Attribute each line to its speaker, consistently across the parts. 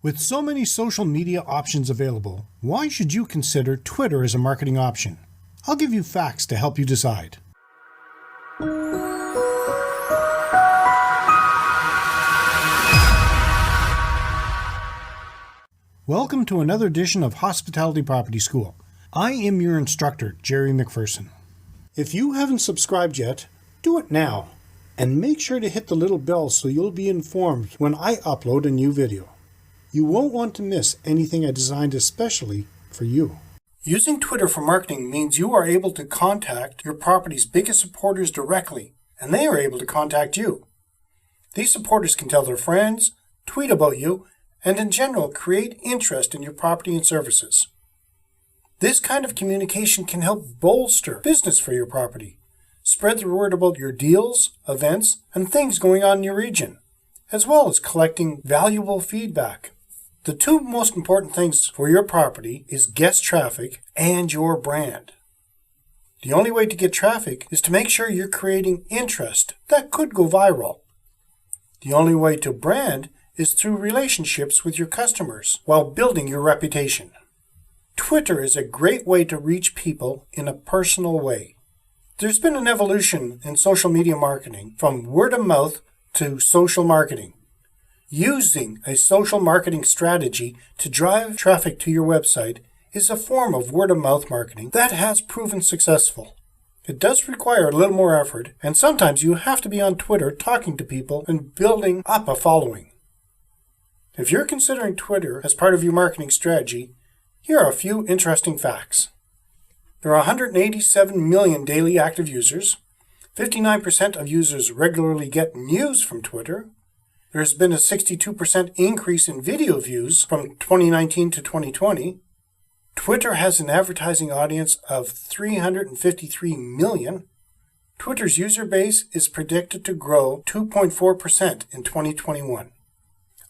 Speaker 1: With so many social media options available, why should you consider Twitter as a marketing option? I'll give you facts to help you decide. Welcome to another edition of Hospitality Property School. I am your instructor, Jerry McPherson. If you haven't subscribed yet, do it now. And make sure to hit the little bell so you'll be informed when I upload a new video. You won't want to miss anything I designed especially for you. Using Twitter for marketing means you are able to contact your property's biggest supporters directly, and they are able to contact you. These supporters can tell their friends, tweet about you, and in general create interest in your property and services. This kind of communication can help bolster business for your property, spread the word about your deals, events, and things going on in your region, as well as collecting valuable feedback. The two most important things for your property is guest traffic and your brand. The only way to get traffic is to make sure you're creating interest that could go viral. The only way to brand is through relationships with your customers while building your reputation. Twitter is a great way to reach people in a personal way. There's been an evolution in social media marketing from word of mouth to social marketing. Using a social marketing strategy to drive traffic to your website is a form of word-of-mouth marketing that has proven successful. It does require a little more effort, and sometimes you have to be on Twitter talking to people and building up a following. If you're considering Twitter as part of your marketing strategy, here are a few interesting facts. There are 187 million daily active users. 59% of users regularly get news from Twitter. There's been a 62% increase in video views from 2019 to 2020. Twitter has an advertising audience of 353 million. Twitter's user base is predicted to grow 2.4% in 2021.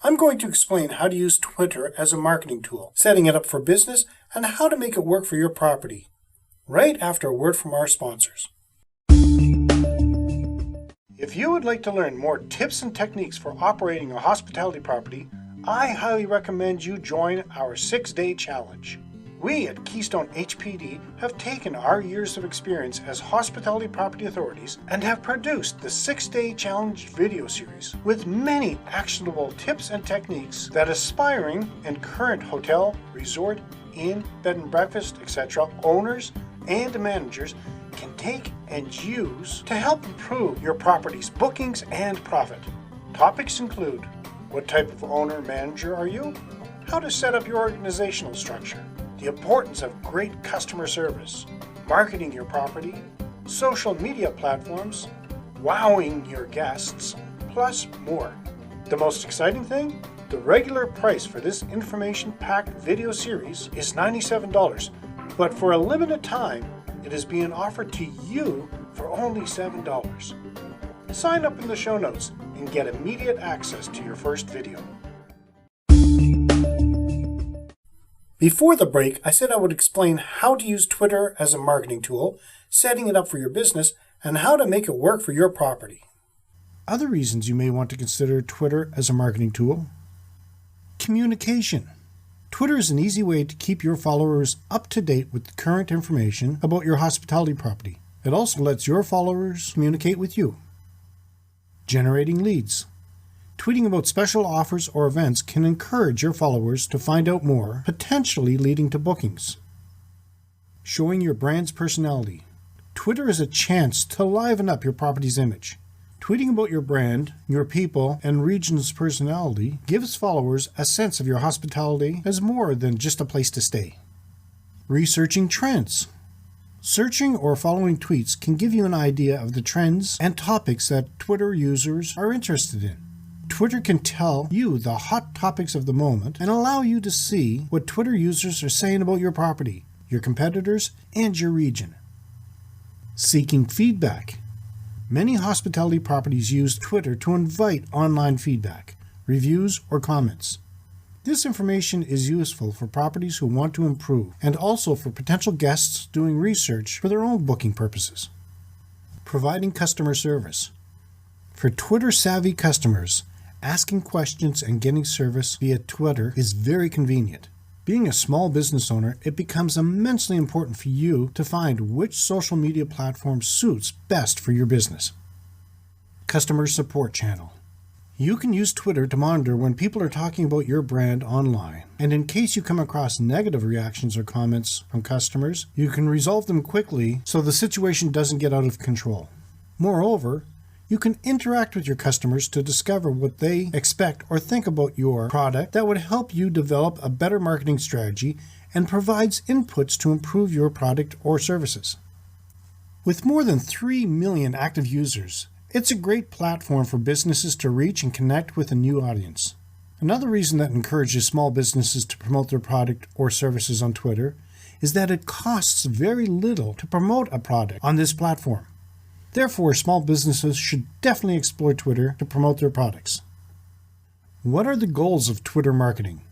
Speaker 1: I'm going to explain how to use Twitter as a marketing tool, setting it up for business, and how to make it work for your property, right after a word from our sponsors. If you would like to learn more tips and techniques for operating a hospitality property, I highly recommend you join our 6-day challenge. We at Keystone HPD have taken our years of experience as hospitality property authorities and have produced the 6-day challenge video series with many actionable tips and techniques that aspiring and current hotel, resort, inn, bed and breakfast, etc. owners and managers can take and use to help improve your property's bookings and profit. Topics include: what type of owner-manager are you? How to set up your organizational structure, the importance of great customer service, marketing your property, social media platforms, wowing your guests, plus more. The most exciting thing? The regular price for this information-packed video series is $97, but for a limited time, it is being offered to you for only $7. Sign up in the show notes and get immediate access to your first video. Before the break, I said I would explain how to use Twitter as a marketing tool, setting it up for your business, and how to make it work for your property. Other reasons you may want to consider Twitter as a marketing tool: communication. Twitter is an easy way to keep your followers up to date with current information about your hospitality property. It also lets your followers communicate with you. Generating leads. Tweeting about special offers or events can encourage your followers to find out more, potentially leading to bookings. Showing your brand's personality. Twitter is a chance to liven up your property's image. Tweeting about your brand, your people, and region's personality gives followers a sense of your hospitality as more than just a place to stay. Researching trends. Searching or following tweets can give you an idea of the trends and topics that Twitter users are interested in. Twitter can tell you the hot topics of the moment and allow you to see what Twitter users are saying about your property, your competitors, and your region. Seeking feedback. Many hospitality properties use Twitter to invite online feedback, reviews, or comments. This information is useful for properties who want to improve and also for potential guests doing research for their own booking purposes. Providing customer service. For Twitter-savvy customers, Asking questions and getting service via Twitter is very convenient. Being a small business owner, it becomes immensely important for you to find which social media platform suits best for your business. Customer Support Channel. You can use Twitter to monitor when people are talking about your brand online, and in case you come across negative reactions or comments from customers, you can resolve them quickly so the situation doesn't get out of control. Moreover, you can interact with your customers to discover what they expect or think about your product that would help you develop a better marketing strategy and provides inputs to improve your product or services. With more than 3 million active users, it's a great platform for businesses to reach and connect with a new audience. Another reason that encourages small businesses to promote their product or services on Twitter is that it costs very little to promote a product on this platform. Therefore, small businesses should definitely explore Twitter to promote their products. What are the goals of Twitter marketing?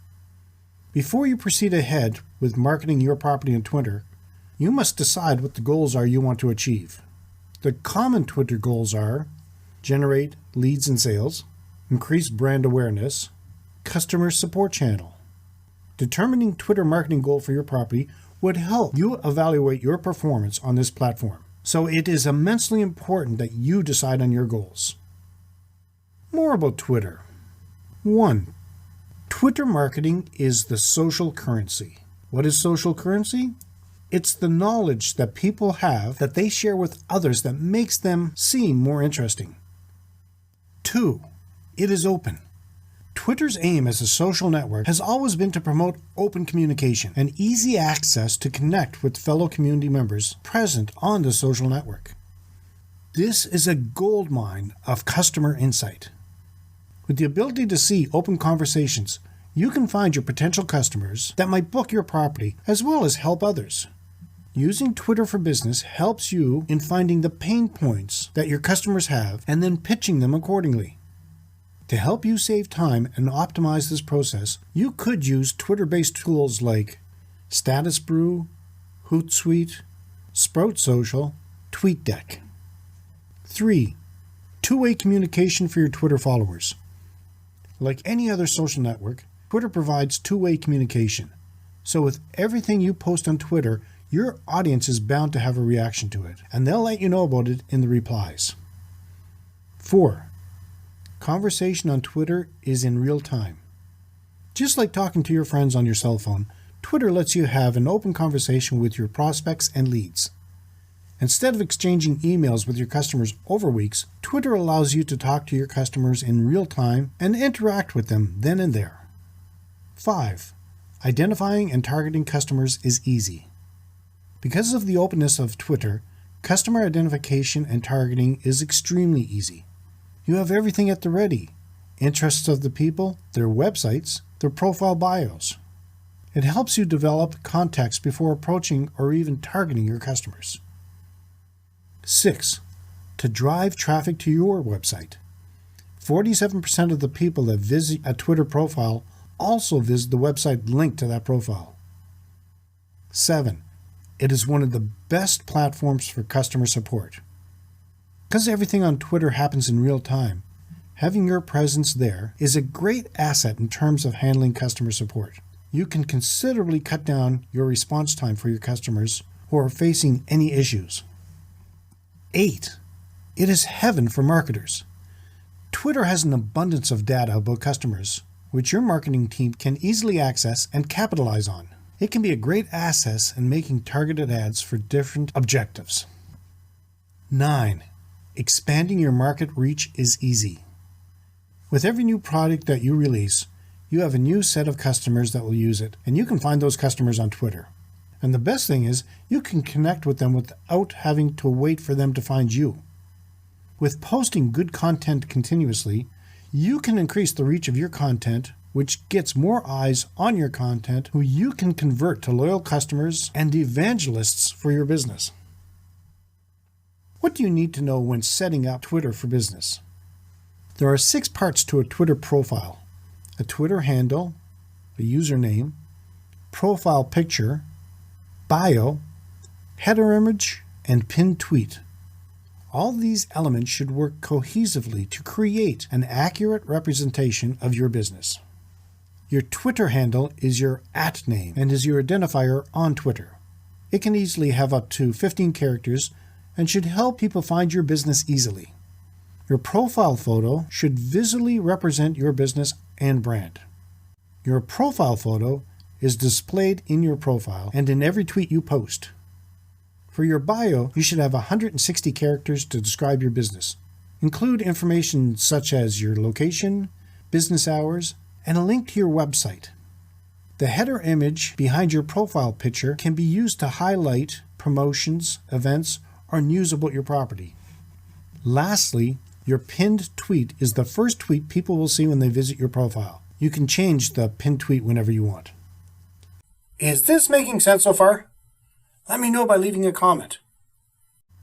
Speaker 1: Before you proceed ahead with marketing your property on Twitter, you must decide what the goals are you want to achieve. The common Twitter goals are generate leads and sales, increase brand awareness, customer support channel. Determining Twitter marketing goal for your property would help you evaluate your performance on this platform. So it is immensely important that you decide on your goals. More about Twitter. 1. Twitter marketing is the social currency. What is social currency? It's the knowledge that people have that they share with others that makes them seem more interesting. 2. It is open. Twitter's aim as a social network has always been to promote open communication and easy access to connect with fellow community members present on the social network. This is a goldmine of customer insight. With the ability to see open conversations, you can find your potential customers that might book your property as well as help others. Using Twitter for Business helps you in finding the pain points that your customers have and then pitching them accordingly. To help you save time and optimize this process, you could use Twitter-based tools like Status Brew, Hootsuite, Sprout Social, TweetDeck. 3. Two-way communication for your Twitter followers. Like any other social network, Twitter provides two-way communication. So with everything you post on Twitter, your audience is bound to have a reaction to it, and they'll let you know about it in the replies. 4. Conversation on Twitter is in real time. Just like talking to your friends on your cell phone, Twitter lets you have an open conversation with your prospects and leads. Instead of exchanging emails with your customers over weeks, Twitter allows you to talk to your customers in real time and interact with them then and there. 5. Identifying and targeting customers is easy. Because of the openness of Twitter, customer identification and targeting is extremely easy. You have everything at the ready: interests of the people, their websites, their profile bios. It helps you develop context before approaching or even targeting your customers. 6. To drive traffic to your website. 47% of the people that visit a Twitter profile also visit the website linked to that profile. 7. It is one of the best platforms for customer support. Because everything on Twitter happens in real time, having your presence there is a great asset in terms of handling customer support. You can considerably cut down your response time for your customers who are facing any issues. 8. It is heaven for marketers. Twitter has an abundance of data about customers, which your marketing team can easily access and capitalize on. It can be a great asset in making targeted ads for different objectives. 9. Expanding your market reach is easy. With every new product that you release, you have a new set of customers that will use it, and you can find those customers on Twitter. And the best thing is, you can connect with them without having to wait for them to find you. With posting good content continuously, you can increase the reach of your content, which gets more eyes on your content who you can convert to loyal customers and evangelists for your business. What do you need to know when setting up Twitter for Business? There are 6 parts to a Twitter profile: a Twitter handle, a username, profile picture, bio, header image, and pinned tweet. All these elements should work cohesively to create an accurate representation of your business. Your Twitter handle is your @name and is your identifier on Twitter. It can easily have up to 15 characters and should help people find your business easily. Your profile photo should visually represent your business and brand. Your profile photo is displayed in your profile and in every tweet you post. For your bio, you should have 160 characters to describe your business. Include information such as your location, business hours, and a link to your website. The header image behind your profile picture can be used to highlight promotions, events, or news about your property. Lastly, your pinned tweet is the first tweet people will see when they visit your profile. You can change the pinned tweet whenever you want. Is this making sense so far? Let me know by leaving a comment.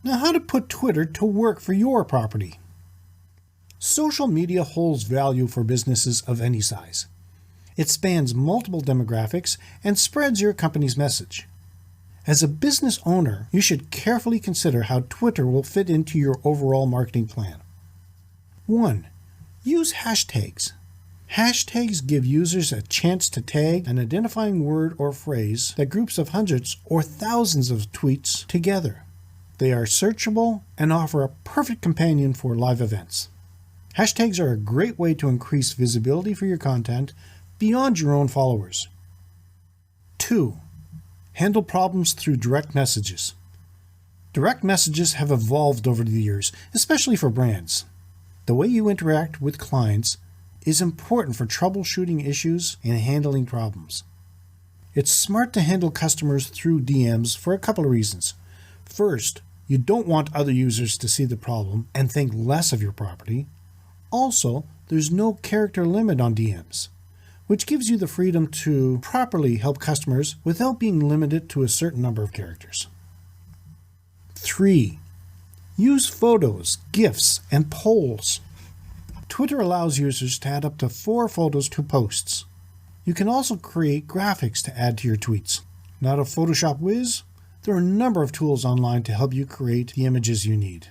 Speaker 1: Now, how to put Twitter to work for your property. Social media holds value for businesses of any size. It spans multiple demographics and spreads your company's message. As a business owner, you should carefully consider how Twitter will fit into your overall marketing plan. 1. Use hashtags. Hashtags give users a chance to tag an identifying word or phrase that groups of hundreds or thousands of tweets together. They are searchable and offer a perfect companion for live events. Hashtags are a great way to increase visibility for your content beyond your own followers. 2. Handle problems through direct messages. Direct messages have evolved over the years, especially for brands. The way you interact with clients is important for troubleshooting issues and handling problems. It's smart to handle customers through DMs for a couple of reasons. First, you don't want other users to see the problem and think less of your property. Also, there's no character limit on DMs, which gives you the freedom to properly help customers without being limited to a certain number of characters. 3. Use photos, GIFS, and polls. Twitter allows users to add up to 4 photos to posts. You can also create graphics to add to your tweets. Not a Photoshop whiz? There are a number of tools online to help you create the images you need.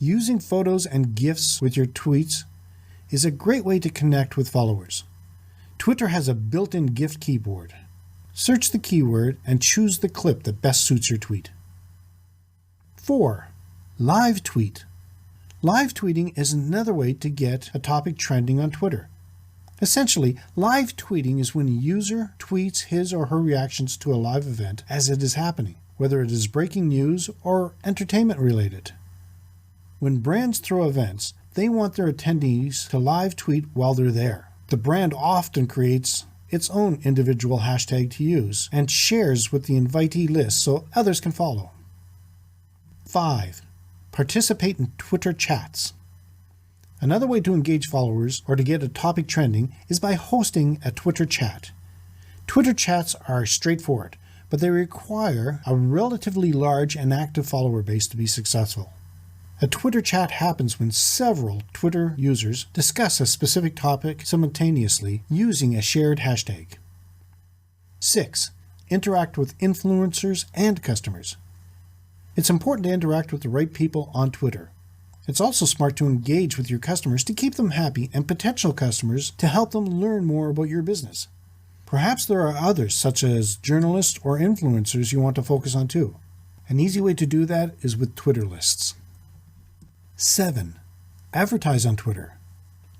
Speaker 1: Using photos and GIFs with your tweets is a great way to connect with followers. Twitter has a built-in GIF keyboard. Search the keyword and choose the clip that best suits your tweet. 4. Live tweet. Live tweeting is another way to get a topic trending on Twitter. Essentially, live tweeting is when a user tweets his or her reactions to a live event as it is happening, whether it is breaking news or entertainment related. When brands throw events, they want their attendees to live tweet while they're there. The brand often creates its own individual hashtag to use and shares with the invitee list so others can follow. 5. Participate in Twitter chats. Another way to engage followers or to get a topic trending is by hosting a Twitter chat. Twitter chats are straightforward, but they require a relatively large and active follower base to be successful. A Twitter chat happens when several Twitter users discuss a specific topic simultaneously using a shared hashtag. 6. Interact with influencers and customers. It's important to interact with the right people on Twitter. It's also smart to engage with your customers to keep them happy and potential customers to help them learn more about your business. Perhaps there are others, such as journalists or influencers, you want to focus on too. An easy way to do that is with Twitter lists. 7. Advertise on Twitter.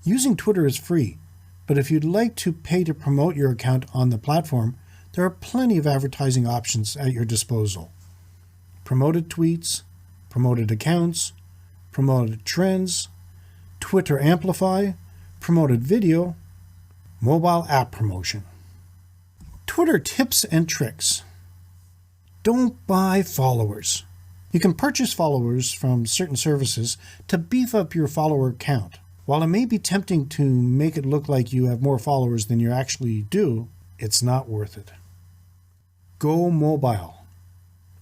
Speaker 1: Using Twitter is free, but if you'd like to pay to promote your account on the platform, there are plenty of advertising options at your disposal. Promoted tweets, promoted accounts, promoted trends, Twitter Amplify, promoted video, mobile app promotion. Twitter tips and tricks. Don't buy followers. You can purchase followers from certain services to beef up your follower count. While it may be tempting to make it look like you have more followers than you actually do, it's not worth it. Go mobile.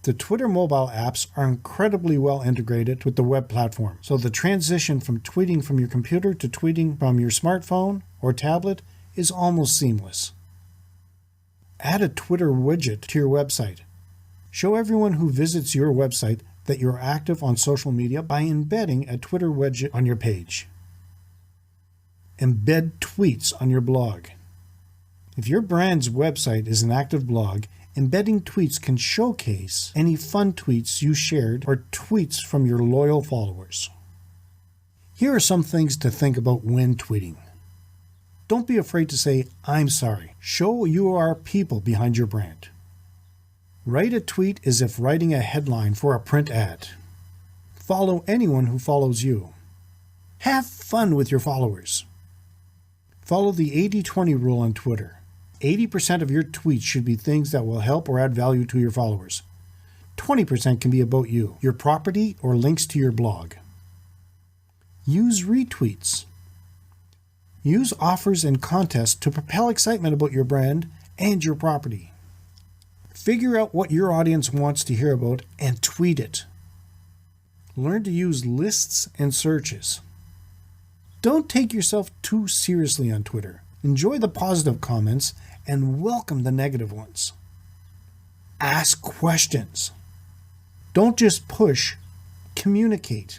Speaker 1: The Twitter mobile apps are incredibly well integrated with the web platform, so the transition from tweeting from your computer to tweeting from your smartphone or tablet is almost seamless. Add a Twitter widget to your website. Show everyone who visits your website that you're active on social media by embedding a Twitter widget on your page. Embed tweets on your blog. If your brand's website is an active blog, embedding tweets can showcase any fun tweets you shared or tweets from your loyal followers. Here are some things to think about when tweeting. Don't be afraid to say, "I'm sorry." Show you are people behind your brand. Write a tweet as if writing a headline for a print ad. Follow anyone who follows you. Have fun with your followers. Follow the 80-20 rule on Twitter. 80% of your tweets should be things that will help or add value to your followers. 20% can be about you, your property, or links to your blog. Use retweets. Use offers and contests to propel excitement about your brand and your property. Figure out what your audience wants to hear about and tweet it. Learn to use lists and searches. Don't take yourself too seriously on Twitter. Enjoy the positive comments and welcome the negative ones. Ask questions. Don't just push, communicate.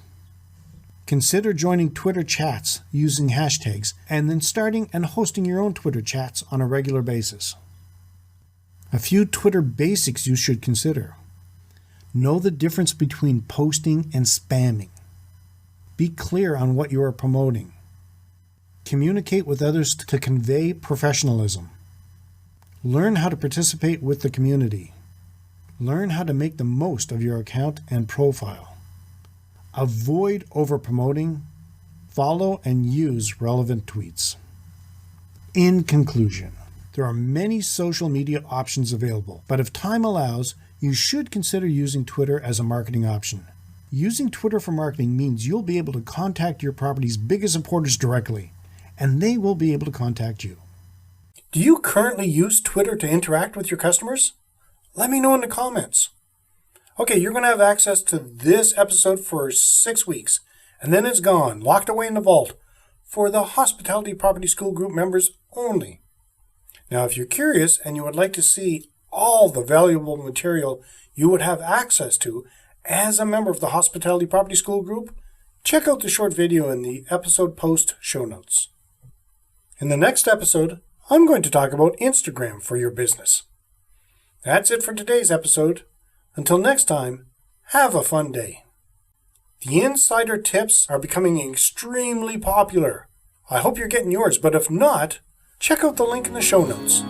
Speaker 1: Consider joining Twitter chats using hashtags and then starting and hosting your own Twitter chats on a regular basis. A few Twitter basics you should consider. Know the difference between posting and spamming. Be clear on what you are promoting. Communicate with others to convey professionalism. Learn how to participate with the community. Learn how to make the most of your account and profile. Avoid over-promoting. Follow and use relevant tweets. In conclusion, there are many social media options available, but if time allows, you should consider using Twitter as a marketing option. Using Twitter for marketing means you'll be able to contact your property's biggest supporters directly, and they will be able to contact you. Do you currently use Twitter to interact with your customers? Let me know in the comments. Okay, you're going to have access to this episode for 6 weeks, and then it's gone, locked away in the vault, for the Hospitality Property School Group members only. Now, if you're curious and you would like to see all the valuable material you would have access to as a member of the Hospitality Property School Group, check out the short video in the episode post show notes. In the next episode, I'm going to talk about Instagram for your business. That's it for today's episode. Until next time, have a fun day. The INNsider tips are becoming extremely popular. I hope you're getting yours, but if not, check out the link in the show notes.